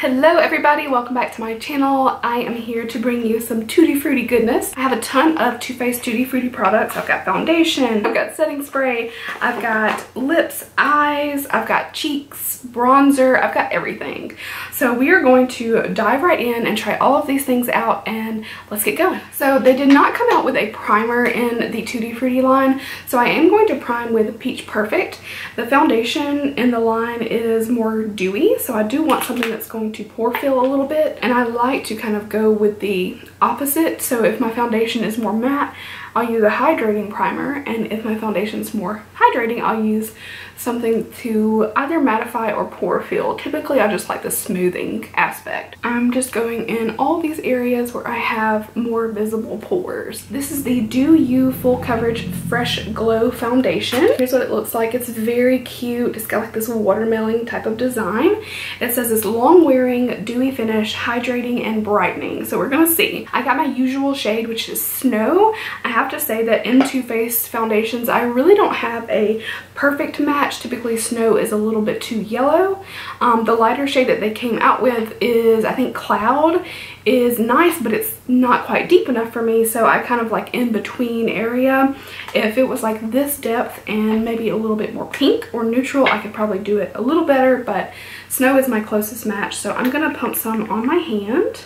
Hello everybody, welcome back to my channel. I am here to bring you some Tutti Frutti goodness. I have a ton of Too Faced Tutti Frutti products. I've got foundation, I've got setting spray, I've got lips, eyes, I've got cheeks, bronzer, I've got everything. So we are going to dive right in and try all of these things out and let's get going. So they did not come out with a primer in the Tutti Frutti line, so I am going to prime with Peach Perfect. The foundation in the line is more dewy, so I do want something that's going to pore fill a little bit, and I like to kind of go with the opposite. So if my foundation is more matte, I'll use a hydrating primer, and if my foundation is more hydrating, I'll use something to either mattify or pore fill. Typically I just like the smoothing aspect. I'm just going in all these areas where I have more visible pores. This is the Do You Full Coverage Fresh Glow Foundation. Here's what it looks like. It's very cute. It's got like this watermelon type of design. It says it's long wearing, dewy finish, hydrating, and brightening. So we're gonna see. I got my usual shade, which is Snow. I have to say that in Too Faced foundations, I really don't have a perfect match. Typically Snow is a little bit too yellow. The lighter shade that they came out with is, I think, Cloud, is nice, but it's not quite deep enough for me, so I kind of like in between area. If it was like this depth and maybe a little bit more pink or neutral, I could probably do it a little better, but Snow is my closest match. So I'm gonna pump some on my hand,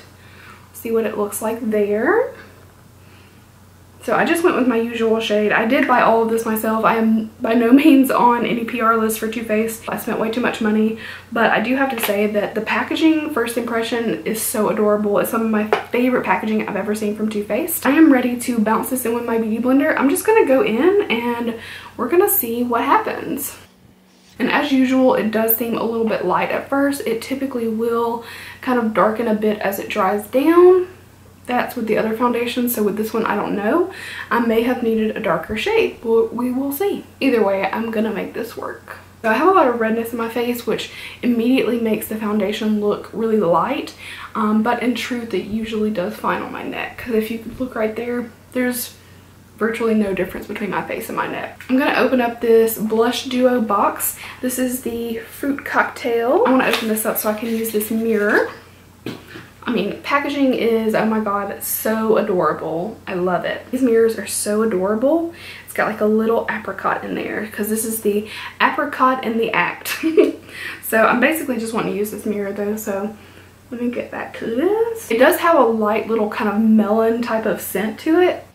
see what it looks like there. So I just went with my usual shade. I did buy all of this myself. I am by no means on any PR list for Too Faced. I spent way too much money, but I do have to say that the packaging, first impression, is so adorable. It's some of my favorite packaging I've ever seen from Too Faced. I am ready to bounce this in with my beauty blender. I'm just gonna go in and we're gonna see what happens. And as usual, it does seem a little bit light at first. It typically will kind of darken a bit as it dries down. That's with the other foundation, so with this one I don't know. I may have needed a darker shade. We will see. Either way, I'm gonna make this work. So I have a lot of redness in my face, which immediately makes the foundation look really light, but in truth it usually does fine on my neck, because if you could look right there, there's virtually no difference between my face and my neck. I'm gonna open up this blush duo box. This is the Fruit Cocktail. I wanna open this up so I can use this mirror. I mean, packaging is, oh my god, so adorable. I love it. These mirrors are so adorable. It's got like a little apricot in there because this is the apricot in the act. So I'm basically just wanting to use this mirror though, so let me get back to this. It does have a light little kind of melon type of scent to it.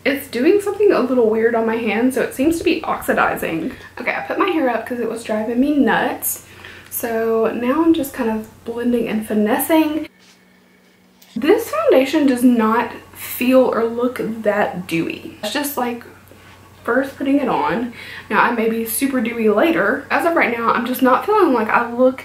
It's doing something a little weird on my hand, so it seems to be oxidizing. Okay, I put my hair up because it was driving me nuts. So now I'm just kind of blending and finessing. This foundation does not feel or look that dewy. It's just like first putting it on. Now I may be super dewy later. As of right now, I'm just not feeling like I look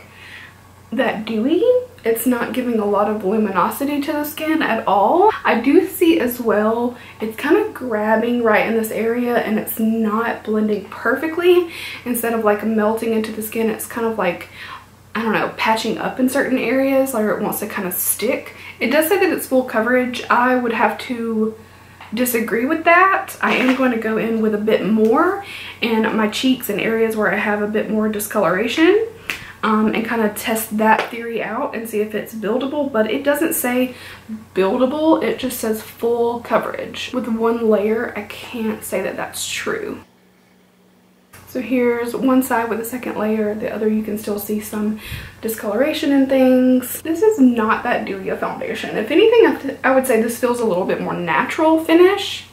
that dewy. It's not giving a lot of luminosity to the skin at all. I do see as well, it's kind of grabbing right in this area and it's not blending perfectly. Instead of like melting into the skin, it's kind of like, I don't know, patching up in certain areas, like it wants to kind of stick. It does say that it's full coverage. I would have to disagree with that. I am going to go in with a bit more in my cheeks and areas where I have a bit more discoloration. And kind of test that theory out and see if it's buildable, but it doesn't say buildable, it just says full coverage. With one layer, I can't say that that's true. So here's one side with a second layer, the other you can still see some discoloration and things. This is not that dewy a foundation. If anything, I would say this feels a little bit more natural finish.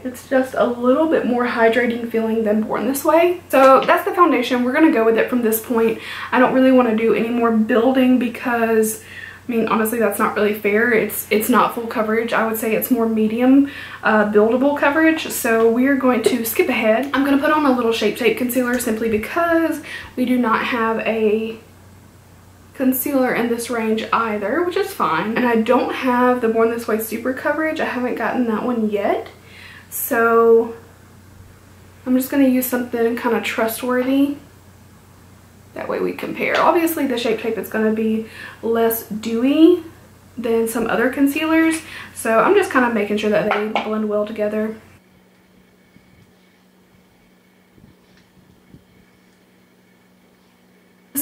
It's just a little bit more hydrating feeling than Born This Way. So that's the foundation. We're gonna go with it from this point. I don't really want to do any more building because, I mean, honestly, that's not really fair. It's not full coverage. I would say it's more medium buildable coverage. So we're going to skip ahead. I'm gonna put on a little Shape Tape concealer simply because we do not have a concealer in this range either, which is fine. And I don't have the Born This Way Super Coverage. I haven't gotten that one yet. So I'm just going to use something kind of trustworthy. That way we compare. Obviously the Shape Tape is going to be less dewy than some other concealers. So I'm just kind of making sure that they blend well together.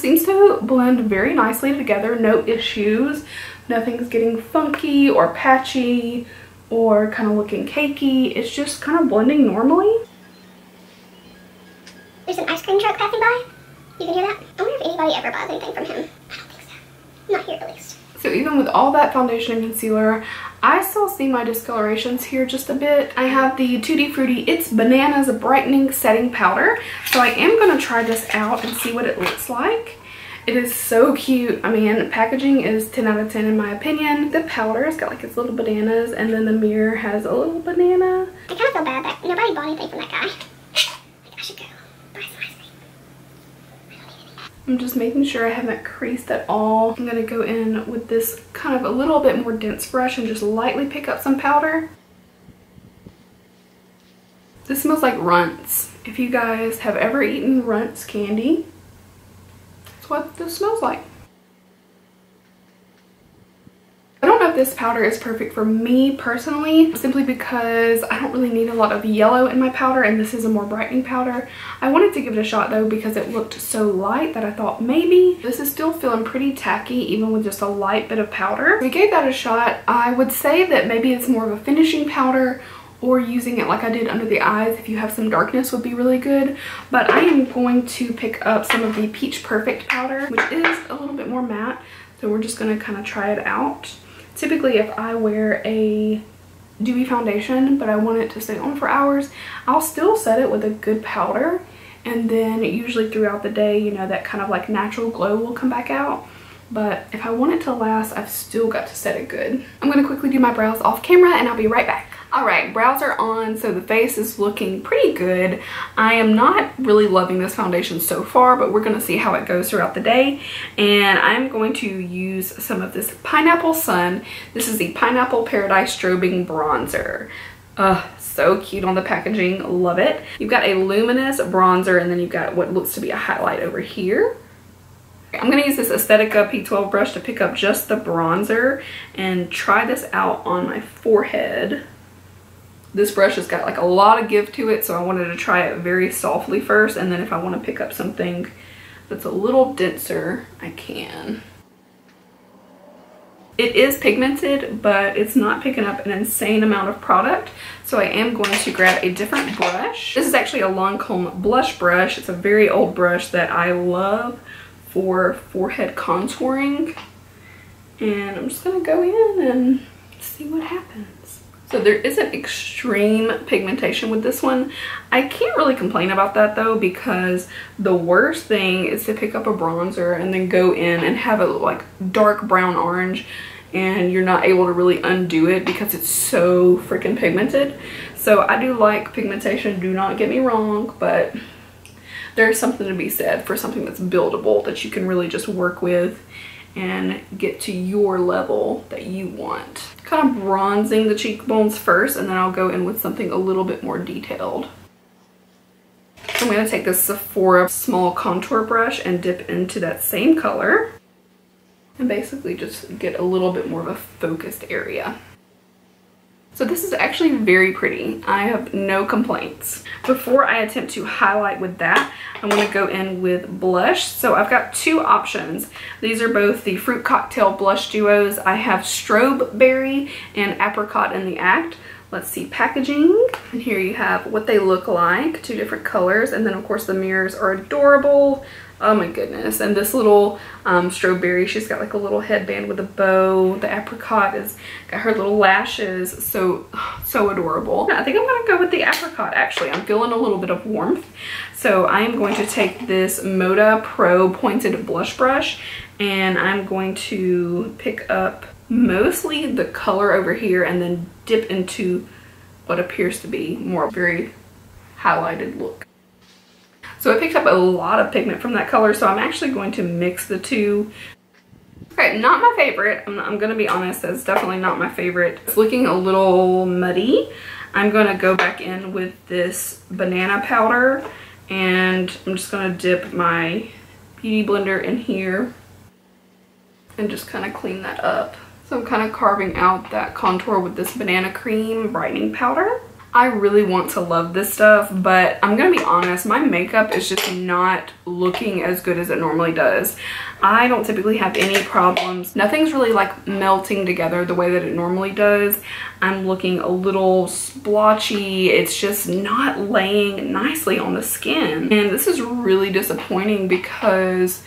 seems to blend very nicely together, no issues. Nothing's getting funky or patchy or kind of looking cakey. It's just kind of blending normally. There's an ice cream truck passing by. You can hear that? I wonder if anybody ever buys anything from him. I don't think so. Not here at least. So even with all that foundation and concealer, I still see my discolorations here just a bit. I have the Tutti Frutti It's Bananas Brightening Setting Powder. So I am going to try this out and see what it looks like. It is so cute. I mean, packaging is 10 out of 10 in my opinion. The powder has got like its little bananas, and then the mirror has a little banana. I kind of feel bad that nobody bought anything from that guy. Like, I should go buy some ice cream. I don't need any. I'm just making sure I haven't creased at all. I'm gonna go in with this kind of a little bit more dense brush and just lightly pick up some powder. This smells like Runts. If you guys have ever eaten Runts candy, that's what this smells like. I don't know if this powder is perfect for me personally, simply because I don't really need a lot of yellow in my powder, and this is a more brightening powder. I wanted to give it a shot though because it looked so light that I thought maybe. This is still feeling pretty tacky even with just a light bit of powder. We gave that a shot. I would say that maybe it's more of a finishing powder, or using it like I did under the eyes if you have some darkness would be really good. But I am going to pick up some of the Peach Perfect powder, which is a little bit more matte. So we're just gonna kind of try it out. Typically if I wear a dewy foundation but I want it to stay on for hours, I'll still set it with a good powder, and then usually throughout the day, you know, that kind of like natural glow will come back out. But if I want it to last, I've still got to set it good. I'm gonna quickly do my brows off camera and I'll be right back. All right, brows are on, so the face is looking pretty good. I am not really loving this foundation so far, but we're gonna see how it goes throughout the day. And I'm going to use some of this Pineapple Sun. This is the Pineapple Paradise Strobing Bronzer. So cute on the packaging, love it. You've got a luminous bronzer, and then you've got what looks to be a highlight over here. I'm going to use this Aesthetica P12 brush to pick up just the bronzer and try this out on my forehead. This brush has got like a lot of give to it, so I wanted to try it very softly first, and then if I want to pick up something that's a little denser, I can. It is pigmented, but it's not picking up an insane amount of product, so I am going to grab a different brush. This is actually a Lancome blush brush. It's a very old brush that I love for forehead contouring, and I'm just gonna go in and see what happens. So there isn't extreme pigmentation with this one. I can't really complain about that though, because the worst thing is to pick up a bronzer and then go in and have it look like dark brown orange, and you're not able to really undo it because it's so freaking pigmented. So I do like pigmentation, do not get me wrong, but there's something to be said for something that's buildable, that you can really just work with and get to your level that you want. Kind of bronzing the cheekbones first, and then I'll go in with something a little bit more detailed. I'm going to take this Sephora small contour brush and dip into that same color and basically just get a little bit more of a focused area. So this is actually very pretty. I have no complaints. Before I attempt to highlight with that, I want to go in with blush. So I've got two options. These are both the Fruit Cocktail blush duos. I have Strawberry and Apricot in the Act. Let's see packaging. And here you have what they look like, two different colors. And then of course the mirrors are adorable. Oh my goodness. And this little Strawberry, she's got like a little headband with a bow. The Apricot has got her little lashes. So adorable. I think I'm gonna go with the Apricot actually. I'm feeling a little bit of warmth. So I am going to take this Moda Pro pointed blush brush, and I'm going to pick up mostly the color over here and then dip into what appears to be more very highlighted look. So I picked up a lot of pigment from that color, so I'm actually going to mix the two. Okay, not my favorite. I'm gonna be honest, that's definitely not my favorite. It's looking a little muddy. I'm gonna go back in with this banana powder, and I'm just gonna dip my beauty blender in here and just kind of clean that up. So I'm kind of carving out that contour with this banana cream brightening powder. I really want to love this stuff, but I'm gonna be honest, my makeup is just not looking as good as it normally does. I don't typically have any problems. Nothing's really like melting together the way that it normally does. I'm looking a little splotchy. It's just not laying nicely on the skin. And this is really disappointing because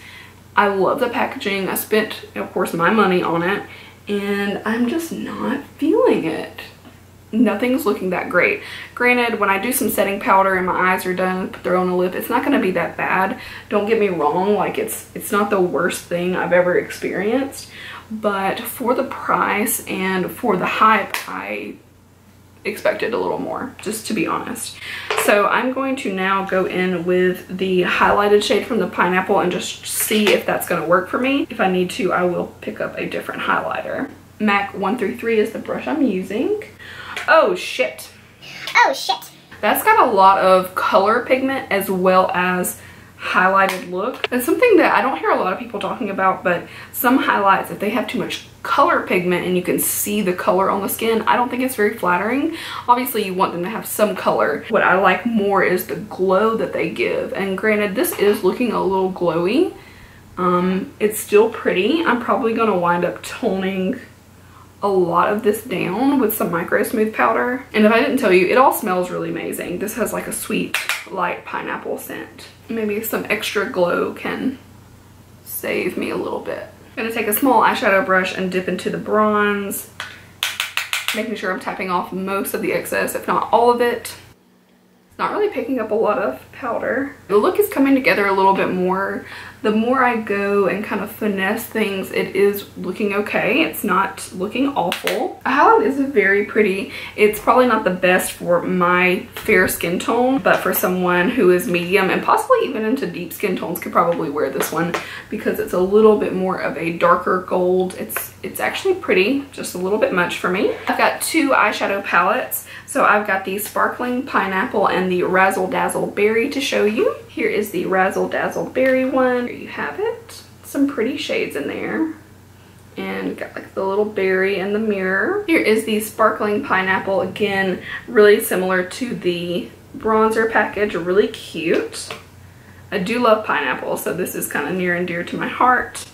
I love the packaging. I spent, of course, my money on it, and I'm just not feeling it. Nothing's looking that great. Granted, when I do some setting powder and my eyes are done, put their on a lip, it's not gonna be that bad. Don't get me wrong, like it's not the worst thing I've ever experienced, but for the price and for the hype, I expected a little more, just to be honest. So I'm going to now go in with the highlighted shade from the Pineapple and just see if that's gonna work for me. If I need to, I will pick up a different highlighter. MAC 133 is the brush I'm using. Oh shit. Oh shit. That's got a lot of color pigment as well as highlighted look. It's something that I don't hear a lot of people talking about, but some highlights, if they have too much color pigment and you can see the color on the skin, I don't think it's very flattering. Obviously you want them to have some color. What I like more is the glow that they give. And granted, this is looking a little glowy. It's still pretty. I'm probably gonna wind up toning a lot of this down with some micro smooth powder. And if I didn't tell you, it all smells really amazing. This has like a sweet, light pineapple scent. Maybe some extra glow can save me a little bit. I'm gonna take a small eyeshadow brush and dip into the bronze, making sure I'm tapping off most of the excess, if not all of it. It's not really picking up a lot of powder. The look is coming together a little bit more. The more I go and kind of finesse things, it is looking okay. It's not looking awful. The highlight is very pretty. It's probably not the best for my fair skin tone, but for someone who is medium and possibly even into deep skin tones could probably wear this one because it's a little bit more of a darker gold. It's actually pretty, just a little bit much for me. I've got two eyeshadow palettes. So I've got the Sparkling Pineapple and the Razzle Dazzle Berry to show you. Here is the Razzle Dazzle Berry one. Here you have it. Some pretty shades in there. And got like the little berry and the mirror. Here is the Sparkling Pineapple. Again, really similar to the bronzer package. Really cute. I do love pineapple, so this is kind of near and dear to my heart.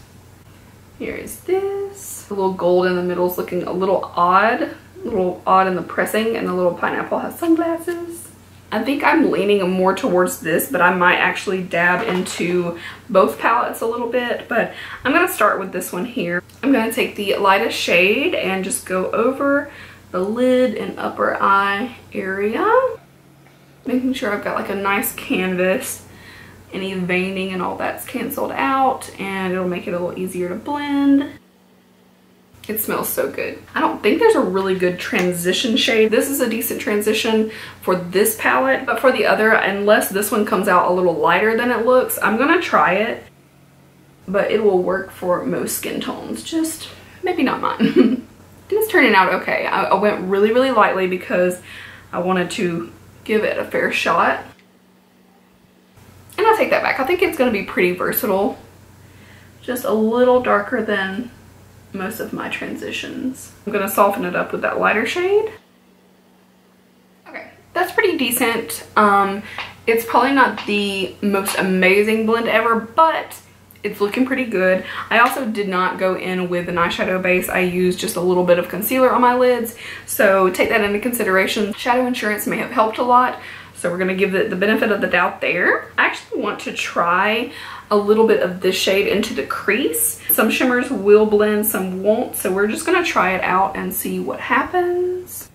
Here is this. The little gold in the middle is looking a little odd. A little odd in the pressing, and the little pineapple has sunglasses. I think I'm leaning more towards this, but I might actually dab into both palettes a little bit, but I'm gonna start with this one here. I'm gonna take the lightest shade and just go over the lid and upper eye area, making sure I've got like a nice canvas. Any veining and all that's canceled out, and it'll make it a little easier to blend. It smells so good. I don't think there's a really good transition shade. This is a decent transition for this palette, but for the other, unless this one comes out a little lighter than it looks, I'm gonna try it, but it will work for most skin tones, just maybe not mine. It's turning out okay. I went really, really lightly because I wanted to give it a fair shot. And I'll take that back. I think it's gonna be pretty versatile. Just a little darker than most of my transitions. I'm gonna soften it up with that lighter shade. Okay, that's pretty decent. It's probably not the most amazing blend ever, but it's looking pretty good. I also did not go in with an eyeshadow base. I used just a little bit of concealer on my lids, so take that into consideration. Shadow insurance may have helped a lot, so we're gonna give it the benefit of the doubt there. I actually want to try a little bit of this shade into the crease. Some shimmers will blend, some won't, so we're just gonna try it out and see what happens.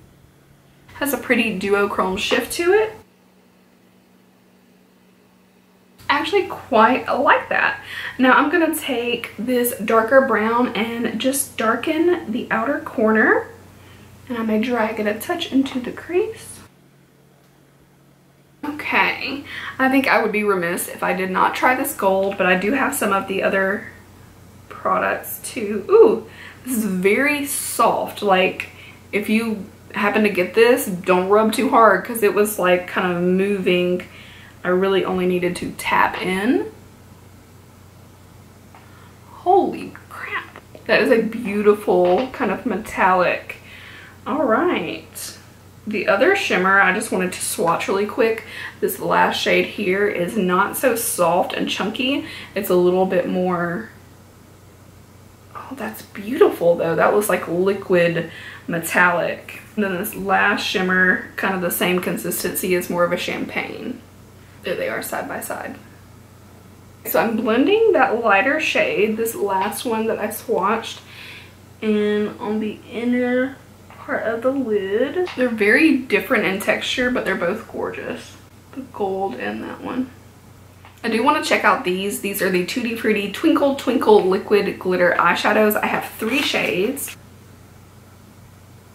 Has a pretty duochrome shift to it. Actually quite like that. Now I'm gonna take this darker brown and just darken the outer corner, and I may drag it a touch into the crease. Okay, I think I would be remiss if I did not try this gold, but I do have some of the other products too. Ooh, this is very soft. Like, if you happen to get this, don't rub too hard because it was like kind of moving. I really only needed to tap in. Holy crap. That is a beautiful kind of metallic. All right. The other shimmer, I just wanted to swatch really quick. This last shade here is not so soft and chunky. It's a little bit more, oh, that's beautiful though. That was like liquid metallic. And then this last shimmer, kind of the same consistency, is more of a champagne. There they are side by side. So I'm blending that lighter shade, this last one that I swatched, and on the inner part of the lid. They're very different in texture, but they're both gorgeous. The gold and that one. I do want to check out these. These are the Tutti Frutti Twinkle Twinkle Liquid Glitter Eyeshadows. I have 3 shades.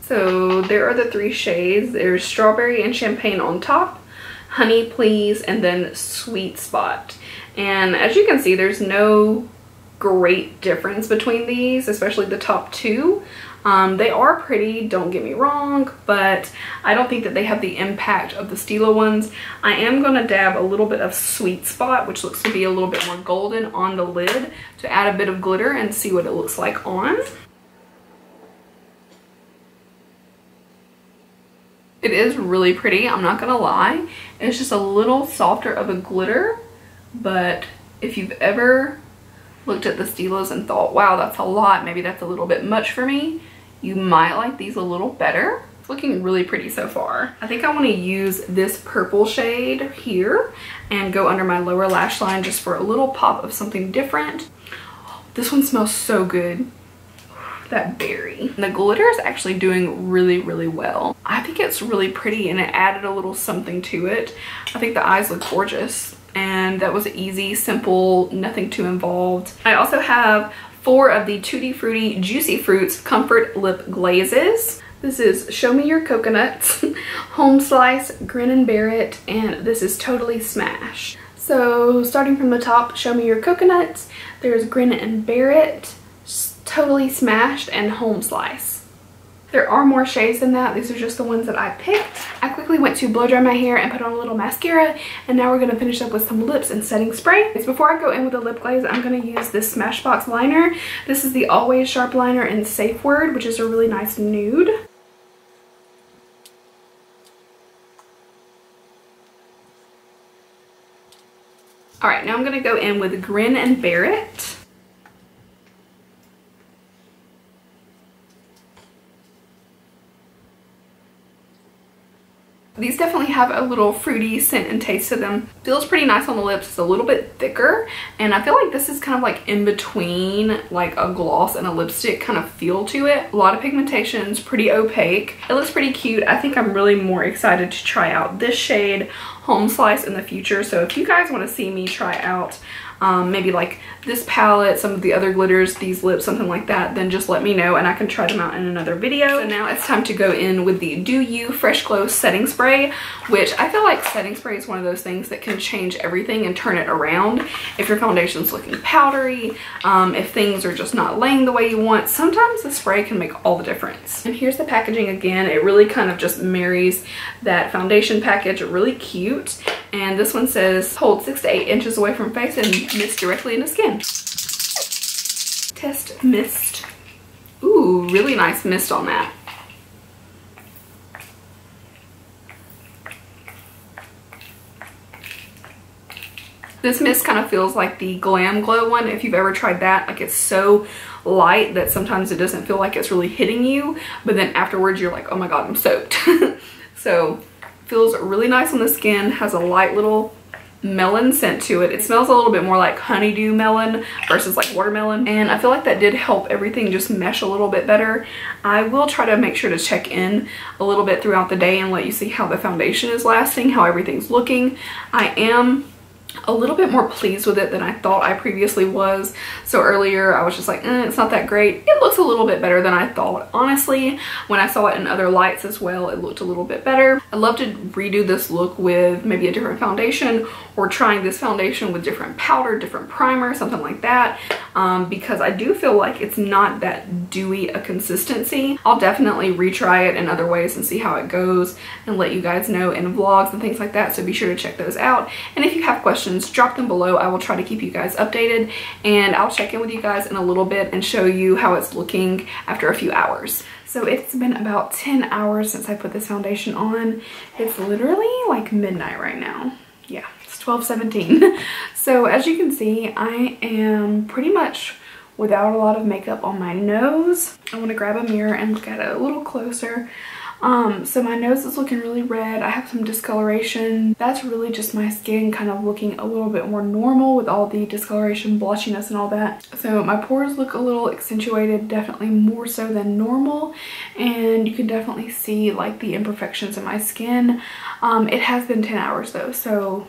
So there are the 3 shades. There's Strawberry and Champagne on top, Honey Please, and then Sweet Spot. And as you can see, there's no great difference between these, especially the top 2. They are pretty, don't get me wrong, but I don't think that they have the impact of the Stila ones. I am going to dab a little bit of Sweet Spot, which looks to be a little bit more golden, on the lid to add a bit of glitter and see what it looks like on. It is really pretty, I'm not gonna lie. It's just a little softer of a glitter, but if you've ever looked at the Stilas and thought, wow, that's a lot, maybe that's a little bit much for me, you might like these a little better. It's looking really pretty so far. I think I want to use this purple shade here and go under my lower lash line just for a little pop of something different. This one smells so good. That berry. And the glitter is actually doing really, really well. I think it's really pretty and it added a little something to it. I think the eyes look gorgeous. And that was easy, simple, nothing too involved. I also have 4 of the Tutti Frutti Juicy Fruits Comfort Lip Glazes. This is Show Me Your Coconuts, Home Slice, Grin and Bear It, and this is Totally Smash. So starting from the top, Show Me Your Coconuts, there's Grin and Bear It, Totally Smashed, and Home Slice. There are more shades than that. These are just the ones that I picked. I quickly went to blow dry my hair and put on a little mascara, and now we're going to finish up with some lips and setting spray. Before I go in with the lip glaze, I'm going to use this Smashbox liner. This is the Always Sharp liner in Safe Word, which is a really nice nude. Alright, now I'm going to go in with Grin and Bear It. These definitely have a little fruity scent and taste to them. Feels pretty nice on the lips. It's a little bit thicker, and I feel like this is kind of like in between like a gloss and a lipstick kind of feel to it. A lot of pigmentations, pretty opaque. It looks pretty cute. I think I'm really more excited to try out this shade, Home Slice, in the future. So if you guys want to see me try out maybe like this palette, some of the other glitters, these lips, something like that, then just let me know and I can try them out in another video. So now it's time to go in with the Do You Fresh Glow Setting Spray, which I feel like setting spray is one of those things that can change everything and turn it around. If your foundation's looking powdery, if things are just not laying the way you want, sometimes the spray can make all the difference. And here's the packaging again. It really kind of just marries that foundation package, really cute. And this one says, hold 6 to 8 inches away from face and mist directly into skin. Test mist. Ooh, really nice mist on that. This mist kind of feels like the Glam Glow one, if you've ever tried that. Like, it's so light that sometimes it doesn't feel like it's really hitting you, but then afterwards you're like, oh my god, I'm soaked. So feels really nice on the skin, has a light little melon scent to it. It smells a little bit more like honeydew melon versus like watermelon, and I feel like that did help everything just mesh a little bit better. I will try to make sure to check in a little bit throughout the day and let you see how the foundation is lasting, how everything's looking. I am a little bit more pleased with it than I thought I previously was. So earlier I was just like, it's not that great. It looks a little bit better than I thought. Honestly, when I saw it in other lights as well, it looked a little bit better. I'd love to redo this look with maybe a different foundation, or trying this foundation with different powder, different primer, something like that, because I do feel like it's not that dewy a consistency. I'll definitely retry it in other ways and see how it goes and let you guys know in vlogs and things like that, so be sure to check those out. And if you have questions suggestions, drop them below. I will try to keep you guys updated, and I'll check in with you guys in a little bit and show you how it's looking after a few hours. So it's been about 10 hours since I put this foundation on. It's literally like midnight right now. Yeah, it's 12:17. So as you can see, I am pretty much without a lot of makeup on my nose. I want to grab a mirror and look at it a little closer. So my nose is looking really red. I have some discoloration. That's really just my skin kind of looking a little bit more normal with all the discoloration, blotchiness, and all that. So my pores look a little accentuated, definitely more so than normal. And you can definitely see like the imperfections in my skin. It has been 10 hours though, so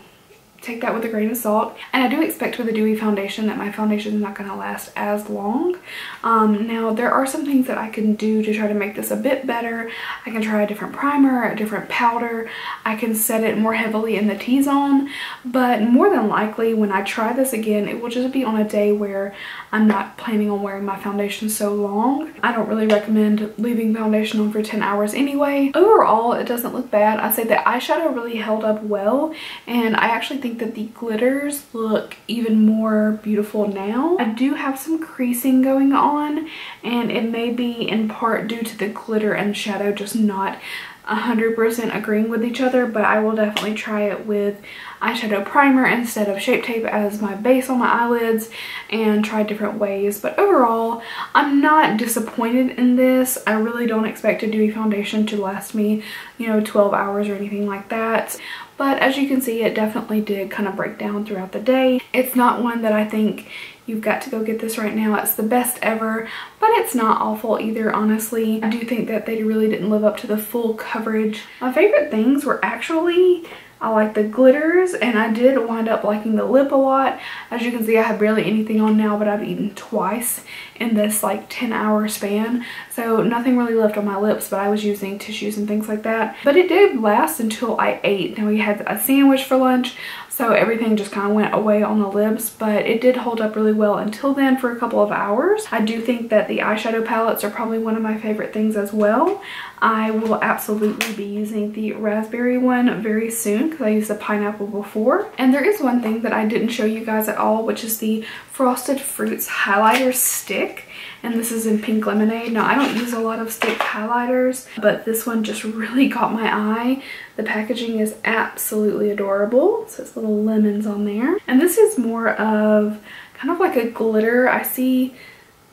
take that with a grain of salt. And I do expect with a dewy foundation that my foundation is not going to last as long. Now there are some things that I can do to try to make this a bit better. I can try a different primer, a different powder. I can set it more heavily in the T-zone, but more than likely when I try this again, it will just be on a day where I'm not planning on wearing my foundation so long. I don't really recommend leaving foundation on for 10 hours anyway. Overall, it doesn't look bad. I'd say the eyeshadow really held up well, and I actually think that the glitters look even more beautiful now. I do have some creasing going on, and it may be in part due to the glitter and shadow just not 100% agreeing with each other, but I will definitely try it with eyeshadow primer instead of Shape Tape as my base on my eyelids and try different ways. But overall, I'm not disappointed in this. I really don't expect a dewy foundation to last me, you know, 12 hours or anything like that. But as you can see, it definitely did kind of break down throughout the day. It's not one that I think you've got to go get this right now. It's the best ever, but it's not awful either, honestly. I do think that they really didn't live up to the full coverage. My favorite things were actually, I like the glitters, and I did wind up liking the lip a lot. As you can see, I have barely anything on now, but I've eaten twice in this like 10-hour span. So nothing really left on my lips, but I was using tissues and things like that. But it did last until I ate. Now we had a sandwich for lunch, so everything just kind of went away on the lips, but it did hold up really well until then for a couple of hours. I do think that the eyeshadow palettes are probably one of my favorite things as well. I will absolutely be using the raspberry one very soon because I used the pineapple before. And there is one thing that I didn't show you guys at all, which is the Frosted Fruits highlighter stick. And this is in Pink Lemonade. Now, I don't use a lot of stick highlighters, but this one just really caught my eye. The packaging is absolutely adorable. So it's little lemons on there. And this is more of kind of like a glitter. I see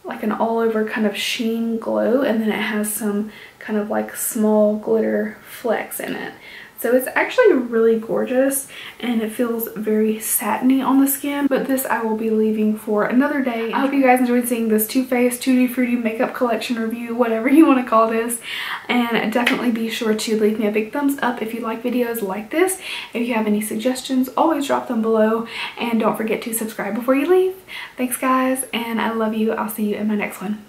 like an all over kind of sheen glow, and then it has some kind of like small glitter flecks in it. So it's actually really gorgeous, and it feels very satiny on the skin, but this I will be leaving for another day. I hope you guys enjoyed seeing this Too Faced Tutti Frutti makeup collection review, whatever you want to call this, and definitely be sure to leave me a big thumbs up if you like videos like this. If you have any suggestions, always drop them below, and don't forget to subscribe before you leave. Thanks guys, and I love you. I'll see you in my next one.